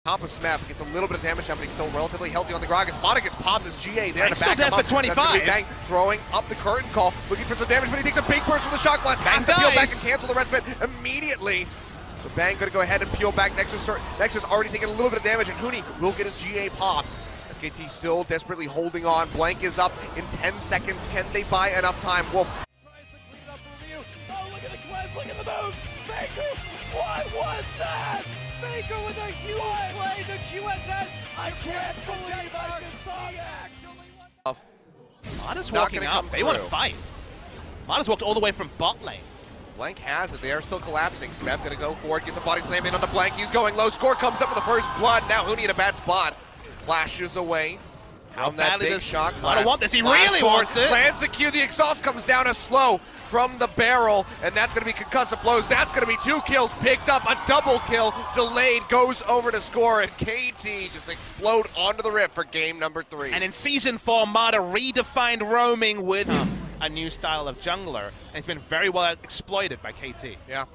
Top of Smeb gets a little bit of damage now, but he's still relatively healthy on the Gragas. Mata gets popped as GA there to back him up. For 25. Bang, throwing up the curtain call, looking for some damage, but he takes a big burst from the shock blast. Has to peel back and cancel the rest of it immediately. The Bang going to go ahead and peel back. Nexus already taking a little bit of damage, and Huni will get his GA popped. SKT still desperately holding on. Blank is up in 10 seconds. Can they buy enough time? Wolf. Oh, look at the cleanse, look at the moves! Baker, what was that? Baker with a huge play, the QSS. I can't believe I just saw that. Mata's walking up. They want to fight. Mata's walked all the way from bot lane. Blank has it. They are still collapsing. Smeb going to go forward, gets a body slam in on the Blank. He's going low. Score comes up with the first blood. Now Huni in a bad spot. Flashes away. How from that big shock blast. I don't want this. He really wants it. Lands the Q. The exhaust comes down as slow from the barrel, and that's going to be concussive blows. That's going to be 2 kills picked up. A double kill delayed goes over to score, and KT just explode onto the rift for game number 3. And in Season 4, Mata redefined roaming with a new style of jungler, and it's been very well exploited by KT. Yeah.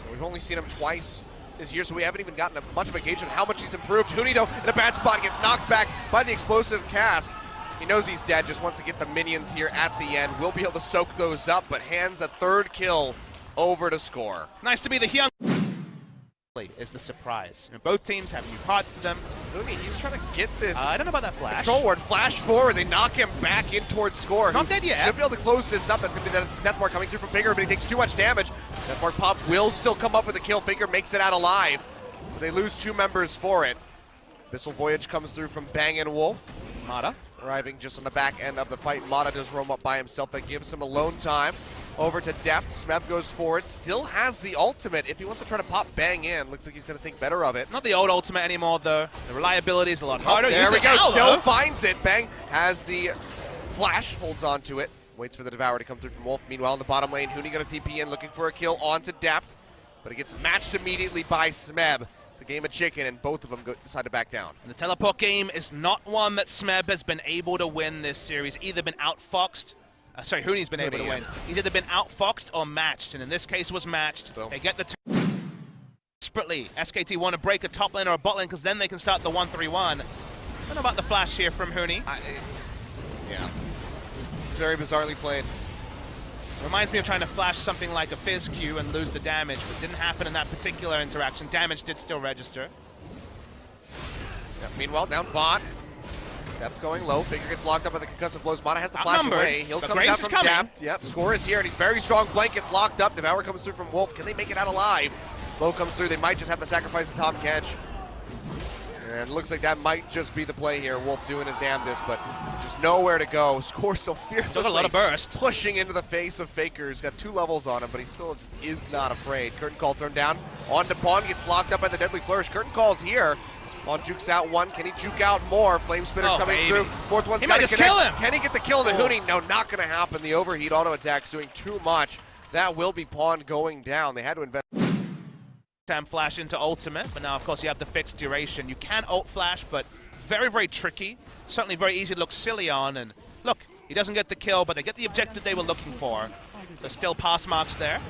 We've only seen him twice this year, so we haven't even gotten much of a gauge on how much he's improved. Huni, though, in a bad spot, gets knocked back by the explosive cask. He knows he's dead, just wants to get the minions here at the end. We'll be able to soak those up, but hands a 3rd kill over to score. Nice to be the young is the surprise. Both teams have new parts to them. Huni, he's trying to get this. I don't know about that flash. Control ward, flash forward, they knock him back in towards score. Not dead yet. Should be able to close this up. That's going to be the Deathmark coming through from Faker, but he takes too much damage. Deathmark pop will still come up with a kill. Faker makes it out alive. But they lose 2 members for it. Abyssal Voyage comes through from Bang and Wolf. Mata arriving just on the back end of the fight. Mata does roam up by himself. That gives him alone time. Over to Deft. Smeb goes forward. Still has the ultimate. If he wants to try to pop Bang in, looks like he's going to think better of it. It's not the old ultimate anymore, though. The reliability is a lot harder. There we go. Still finds it. Bang has the flash. Holds on to it. Waits for the Devour to come through from Wolf. Meanwhile, in the bottom lane, Huni going to TP in, looking for a kill onto Deft. But it gets matched immediately by Smeb. It's a game of chicken, and both of them decide to back down. And the teleport game is not one that Smeb has been able to win this series. Either been outfoxed. Huni's been able to win. He's either been outfoxed or matched, and in this case was matched. Boom. They get the desperately. SKT want to break a top lane or a bot lane because then they can start the 1-3-1. I don't know about the flash here from Huni. Yeah. Very bizarrely played. Reminds me of trying to flash something like a Fizz Q and lose the damage, but didn't happen in that particular interaction. Damage did still register. Yeah, meanwhile, down bot. Deft going low. Faker gets locked up by the concussive blows. Mata has to flash away. He'll come down from Deft. Yep, score is here, and he's very strong. Blank gets locked up. Devour comes through from Wolf. Can they make it out alive? Slow comes through. They might just have to sacrifice the top catch. And it looks like that might just be the play here. Wolf doing his damnedest, but just nowhere to go. Score still fearlessly a lot of burst. Pushing into the face of Faker. He's got 2 levels on him, but he still just is not afraid. Curtain Call turned down. On to Pawn, gets locked up by the Deadly Flourish. Curtain Call's here. Pawn jukes out 1. Can he juke out more? Flame Spitter's coming through. 4th one's got to connect. Kill him. Can he get the kill to Huni? No, not going to happen. The overheat auto attack's doing too much. That will be Pawn going down. They had to invest. Flash into ultimate, but now of course you have the fixed duration. You can ult flash, but very, very tricky. Certainly very easy to look silly on, and look, he doesn't get the kill, but they get the objective they were looking for. So still pass marks there.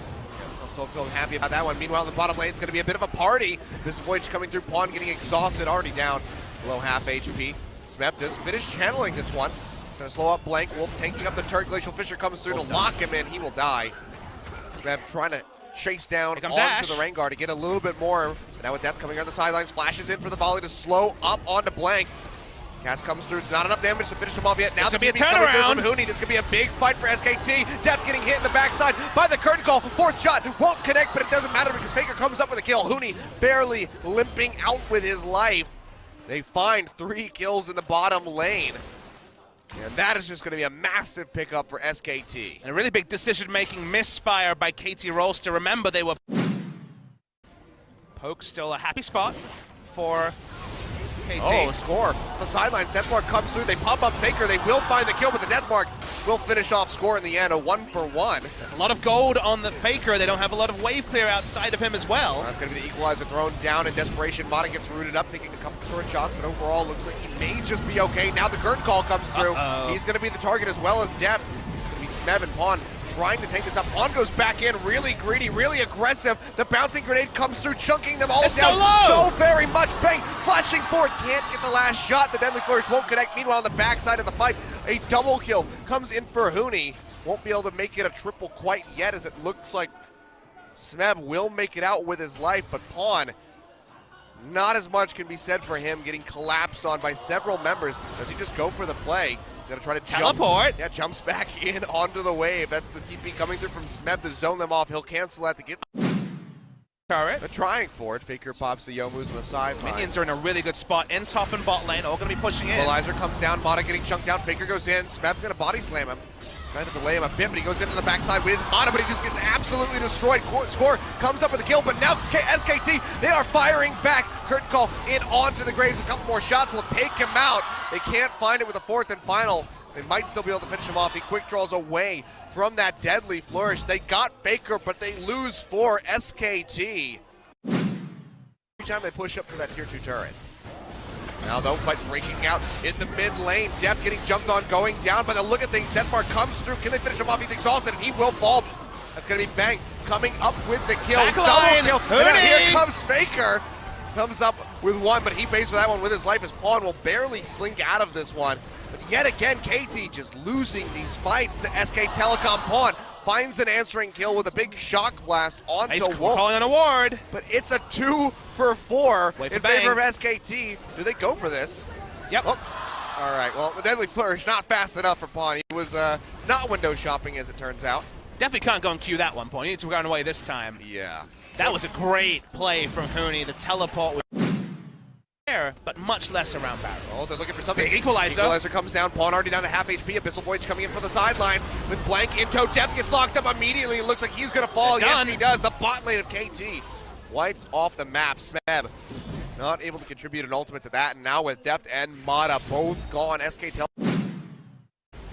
I'll still feel happy about that one. Meanwhile, in the bottom lane, it's going to be a bit of a party. This Voyage coming through, Pawn getting exhausted, already down below half HP. Smeb does finish channeling this one. Going to slow up Blank. Wolf tanking up the turret. Glacial Fissure comes through to lock him in. He will die. Smeb trying to chase down onto the Rengar to get a little bit more. But now with Death coming on the sidelines, flashes in for the volley to slow up onto Blank. Cast comes through. It's not enough damage to finish him off yet. Now the TP's coming through from Huni. This could be a big fight for SKT. Death getting hit in the backside by the curtain call. 4th shot won't connect, but it doesn't matter because Faker comes up with a kill. Huni barely limping out with his life. They find 3 kills in the bottom lane. And that is just going to be a massive pickup for SKT. And a really big decision-making misfire by KT Rolster. Remember, they were... Poke still a happy spot for KT. Oh, score. The sidelines, Deathmark comes through. They pop up Faker. They will find the kill, but the Deathmark will finish off score in the end. A 1-for-1. There's a lot of gold on the Faker. They don't have a lot of wave clear outside of him as well. That's going to be the equalizer thrown down in desperation. Mata gets rooted up, taking a couple turret shots, but overall looks like he may just be okay. Now the curtain call comes through. He's going to be the target as well as Deft. It's going to be Smeb and Pawn trying to take this up. Pawn goes back in, really greedy, really aggressive. The bouncing grenade comes through, chunking them all It's down so low. so very much. Bang, flashing forward, can't get the last shot. The Deadly Flourish won't connect. Meanwhile, on the backside of the fight, a double kill comes in for Huni. Won't be able to make it a triple quite yet, as it looks like Smeb will make it out with his life, but Pawn, not as much can be said for him, getting collapsed on by several members. Does he just go for the play? He's going to try to teleport. Yeah, jumps back in onto the wave. That's the TP coming through from Smeb to zone them off. He'll cancel that to get turret. They're trying for it. Faker pops the Youmu's on the side. Minions are in a really good spot in top and bot lane, all going to be pushing in. Equalizer comes down, Mata getting chunked out. Faker goes in. Smeb's going to body slam him. Trying to delay him a bit, but he goes into the backside with Mata, but he just gets absolutely destroyed. Score comes up with a kill, but now SKT, they are firing back. Curtain call in onto the Graves. A couple more shots will take him out. They can't find it with a fourth and final. They might still be able to finish him off. He quick draws away from that Deadly Flourish. They got Faker, but they lose for SKT. Every time they push up for that tier 2 turret. Now though, fight breaking out in the mid lane. Def getting jumped on, going down, but the look at things. Deathmark comes through. Can they finish him off? He's exhausted, and he will fall. That's going to be Bang coming up with the kill. Backline. Double kill. And now here comes Faker. Comes up with one, but he pays for that one with his life, as Pawn will barely slink out of this one. But yet again, KT just losing these fights to SK Telecom. Pawn finds an answering kill with a big shock blast onto Wolf. Calling an award. But it's a 2 for 4 in favor of SKT. Do they go for this? Yep. Oh. All right, well, the Deadly Flourish not fast enough for Pawn. He was not window shopping, as it turns out. Definitely can't go and queue that one point. He needs to run away this time. Yeah. That was a great play from Huni. The teleport was there, but much less around Barrow. Oh, they're looking for something. Big equalizer. Equalizer comes down. Pawn already down to half HP. Abyssal Voyage coming in from the sidelines with Blank in tow. Death gets locked up immediately. It looks like he's going to fall. Yes, he does. The bot lane of KT wiped off the map. Smeb not able to contribute an ultimate to that. And now with Deft and Mata both gone, SK Tel.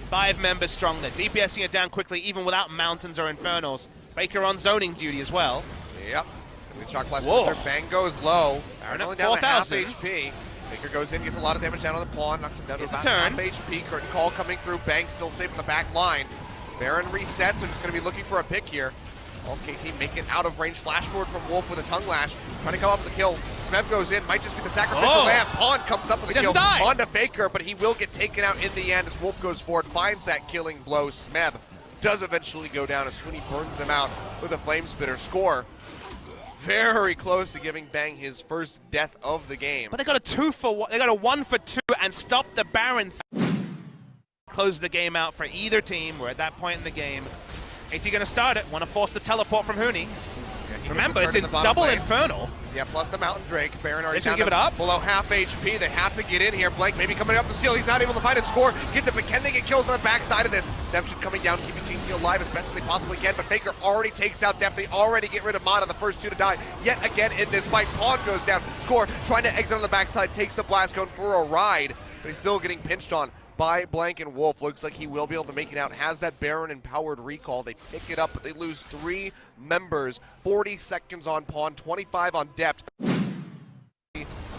5 members strong. They're DPSing it down quickly, even without mountains or infernals. Faker on zoning duty as well. Yep. It's going to be shock blast. Whoa. Bang goes low. Baron Only at down to half 4,000. HP. Faker goes in, gets a lot of damage down on the Pawn, knocks him down to Here's the about turn. half HP. Curtain call coming through. Bang still safe in the back line. Baron resets, so just going to be looking for a pick here. All KT make it out of range. Flash forward from Wolf with a tongue lash. Trying to come up with the kill. Smeb goes in, might just be the sacrificial lamb. Pawn comes up with a kill onto Faker, but he will get taken out in the end as Wolf goes forward, finds that killing blow. Smeb does eventually go down as Huni burns him out with a flame spitter. Score very close to giving Bang his first death of the game. But they got a 2 for 1. They got a 1 for 2 and stopped the Baron. Close the game out for either team. We're at that point in the game. KT gonna start it. Want to force the teleport from Huni. Yeah, remember, it's in double lane. Infernal. Yeah, plus the Mountain Drake. Baron already They down give it up. below half HP. They have to get in here. Blank maybe coming up the steal. He's not able to find it. Score gets it, but can they get kills on the backside of this? Redemption coming down, keeping KT alive as best as they possibly can, but Faker already takes out Def. They already get rid of Mata, the first 2 to die. Yet again in this fight, Pawn goes down. Score trying to exit on the backside, takes the blast cone for a ride, but he's still getting pinched on by Blank and Wolf. Looks like he will be able to make it out. Has that Baron empowered recall. They pick it up, but they lose 3 members. 40 seconds on Pawn, 25 on Deft.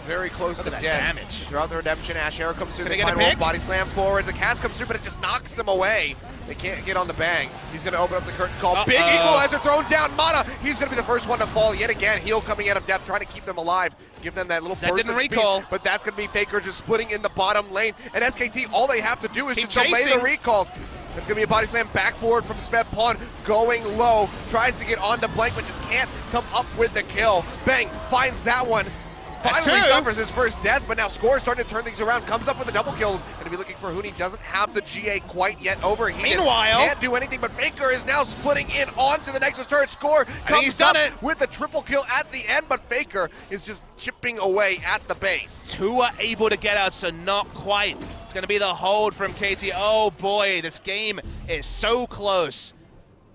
Very close to dead. Damage. Throughout the redemption, Ash Arrow comes through. Can They they get find a Wolf, pick? body slam forward. The cast comes through, but it just knocks them away. They can't get on the Bang. He's going to open up the curtain call. Big equalizer thrown down. Mata, he's going to be the first one to fall yet again. Heal coming out of depth, trying to keep them alive. Give them that little burst of speed. But that's going to be Faker just splitting in the bottom lane. And SKT, all they have to do is just delay the recalls. It's going to be a body slam back forward from Smeb. Pawn going low. Tries to get onto Blank, but just can't come up with the kill. Bang, finds that one. Finally suffers his first death, but now Score starting to turn things around. Comes up with a double kill. Going to be looking for Huni. Doesn't have the GA quite yet. Overheated. Meanwhile, can't do anything, but Faker is now splitting in onto the Nexus turret. Score comes up with the triple kill at the end, but Faker is just chipping away at the base. 2 are able to get out, so not quite. It's going to be the hold from KT. Oh boy, this game is so close.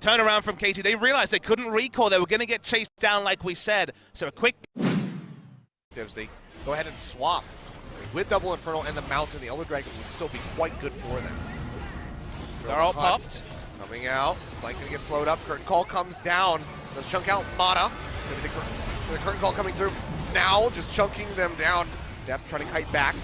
Turnaround from KT. They realized they couldn't recall. They were going to get chased down like we said. So a quick... Go ahead and swap. With Double Infernal and the Mountain, the Elder Dragon would still be quite good for them. They're all popped. Coming out. Blank gonna get slowed up. Curtain call comes down. Let's chunk out Mata. The curtain call coming through now, just chunking them down. Def trying to kite back.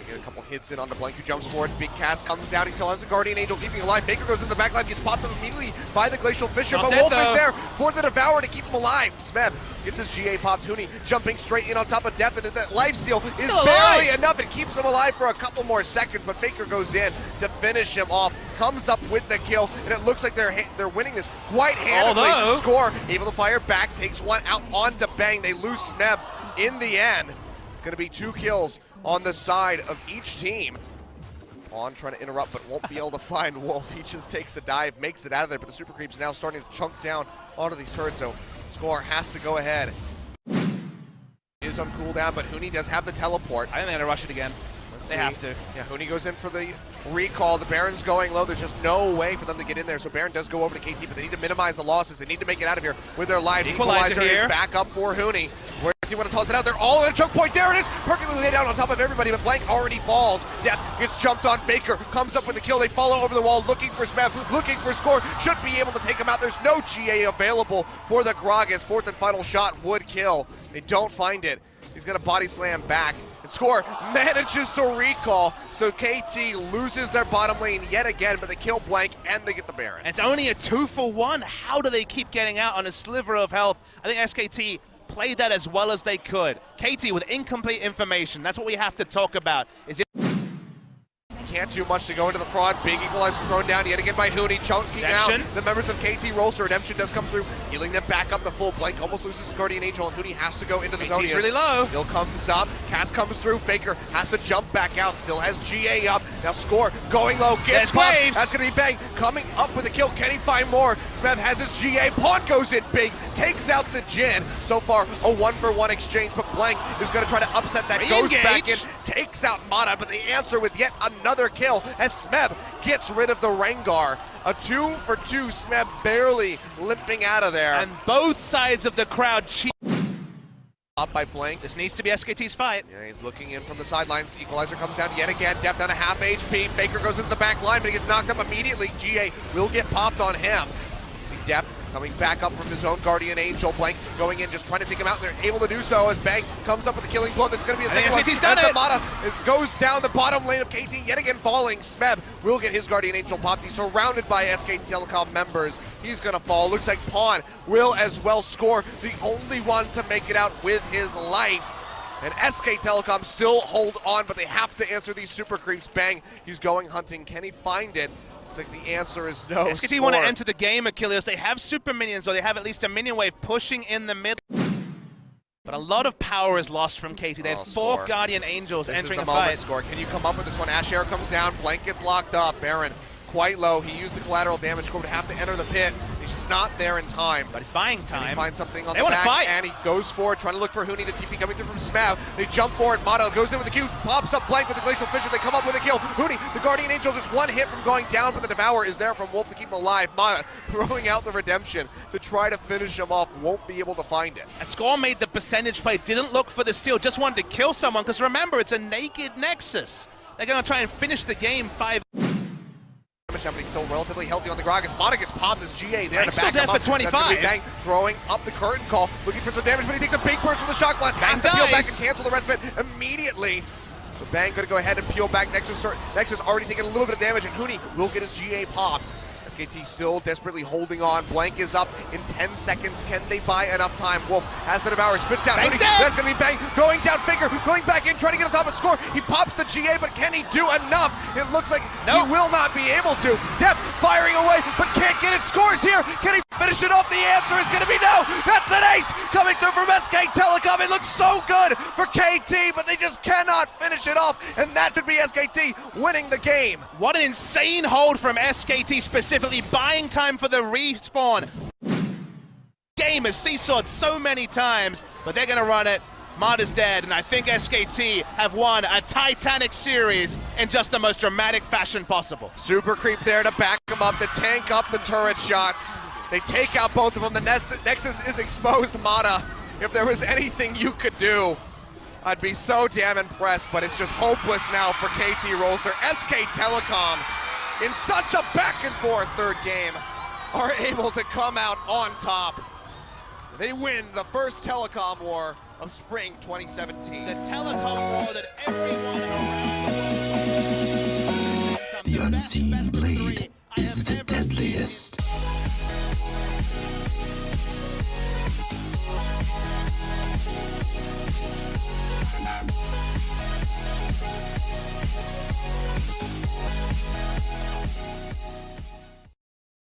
Get a couple hits in on the Blank, who jumps forward. Big cast comes out. He still has the Guardian Angel keeping alive. Baker goes in the back line, gets popped up immediately by the Glacial Fissure, but Wolf is there for the Devourer to keep him alive. Smeb gets his GA popped. Huni jumping straight in on top of Death, and that lifesteal is barely enough. It keeps him alive for a couple more seconds, but Baker goes in to finish him off. Comes up with the kill, and it looks like they're winning this quite handily. Score able to fire back, takes one out onto Bang. They lose Smeb in the end. It's going to be 2 kills on the side of each team. On trying to interrupt, but won't be able to find Wolf. He just takes a dive, makes it out of there, but the Super Creep's now starting to chunk down onto these turrets, so Score has to go ahead. Is on cooldown, but Huni does have the teleport. I think they're going to rush it again. They have to. Yeah, Huni goes in for the recall. The Baron's going low. There's just no way for them to get in there. So Baron does go over to KT, but they need to minimize the losses. They need to make it out of here with their lives. Equalizer is back up for Huni. Where does he want to toss it out? They're all in a choke point. There it is. Perfectly laid down on top of everybody, but Blank already falls. Death gets jumped on. Baker comes up with the kill. They follow over the wall, looking for Smeb, looking for Score. Should be able to take him out. There's no GA available for the Gragas. 4th and final shot would kill. They don't find it. He's going to body slam back. Score manages to recall, so KT loses their bottom lane yet again, but they kill Blank and they get the Baron. It's only a 2-for-1. How do they keep getting out on a sliver of health? I think SKT played that as well as they could. KT with incomplete information. That's what we have to talk about. Can't do much to go into the front. Big equalizer thrown down yet again by Huni, chunking out the members of KT roll, so Redemption does come through, healing them back up the full. Blank almost loses his Guardian Angel, and Huni has to go into the zone. He's really low. He'll comes up, Cass comes through, Faker has to jump back out, still has GA up. Now Score going low, gets popped. That's going to be Bang coming up with a kill. Can he find more? Smeb has his GA, Pawn goes in big, takes out the Jin. So far, a 1-for-1 exchange, but Blank is going to try to upset that. Goes back in, takes out Mata, but the answer with yet another kill as Smeb gets rid of the Rengar. A 2-for-2, Smeb barely limping out of there. And both sides of the crowd cheat. Up by Blank. This needs to be SKT's fight. Yeah, he's looking in from the sidelines. Equalizer comes down yet again. Death down to half HP. Baker goes into the back line, but he gets knocked up immediately. GA will get popped on him. See Death coming back up from his own Guardian Angel. Blank going in, just trying to take him out. They're able to do so as Bang comes up with a killing blow. That's going to be a second one. SKT's done it. Mata goes down the bottom lane of KT, yet again falling. Smeb will get his Guardian Angel popped. He's surrounded by SKT Telecom members. He's going to fall. Looks like Pawn will as well score. The only one to make it out with his life. And SK Telecom still hold on, but they have to answer these super creeps. Bang, he's going hunting. Can he find it? Looks like the answer is no. SKT want to enter the game, Achilles. They have super minions, or they have at least a minion wave pushing in the middle. But a lot of power is lost from KT. They have 4 Guardian Angels entering the fight. Score. Can you come up with this one? Ash Arrow comes down, Blank gets locked up. Baron quite low. He used the collateral damage. Score would have to enter the pit. He's just not there in time. But he's buying time. And he finds something on the back, and he goes forward, trying to look for Huni. The TP coming through from Smav. They jump forward. Mata goes in with the Q, pops up Blank with the Glacial Fissure. They come up with a kill. Huni, the Guardian Angel, just one hit from going down, but the Devourer is there from Wolf to keep him alive. Mata throwing out the Redemption to try to finish him off. Won't be able to find it. A Score made the percentage play, didn't look for the steal, just wanted to kill someone, because remember, it's a naked Nexus. They're going to try and finish the game 5. But he's still relatively healthy on the Gragas. Mata gets popped as GA there to back him up. For 25. Bang throwing up the curtain call, looking for some damage, but he takes a big burst from the shot glass. Has to peel back and cancel the rest of it immediately. The Bang going to go ahead and peel back. Nexus already taking a little bit of damage, and Huni will get his GA popped. SKT still desperately holding on. Blank is up in 10 seconds. Can they buy enough time? Wolf has the Devourer, spits out. That's going to be Bang going down. Finger going back in, trying to get on top of Score. He pops the GA, but can he do enough? It looks like he will not be able to. Death firing away, but can't get it. Scores here. Can he finish it off? The answer is going to be no. That's an ace coming through from SK Telecom. It looks so good for KT, but they just cannot finish it off, and that should be SKT winning the game. What an insane hold from SKT specifically, buying time for the respawn. Game has seesawed so many times, but they're going to run it. Mata's dead, and I think SKT have won a Titanic series in just the most dramatic fashion possible. Super creep there to back them up, to tank up the turret shots. They take out both of them. The Nexus is exposed. Mata, if there was anything you could do, I'd be so damn impressed, but it's just hopeless now for KT Rolster. SK Telecom, in such a back and forth third game, are able to come out on top. They win the first telecom war of spring 2017. The telecom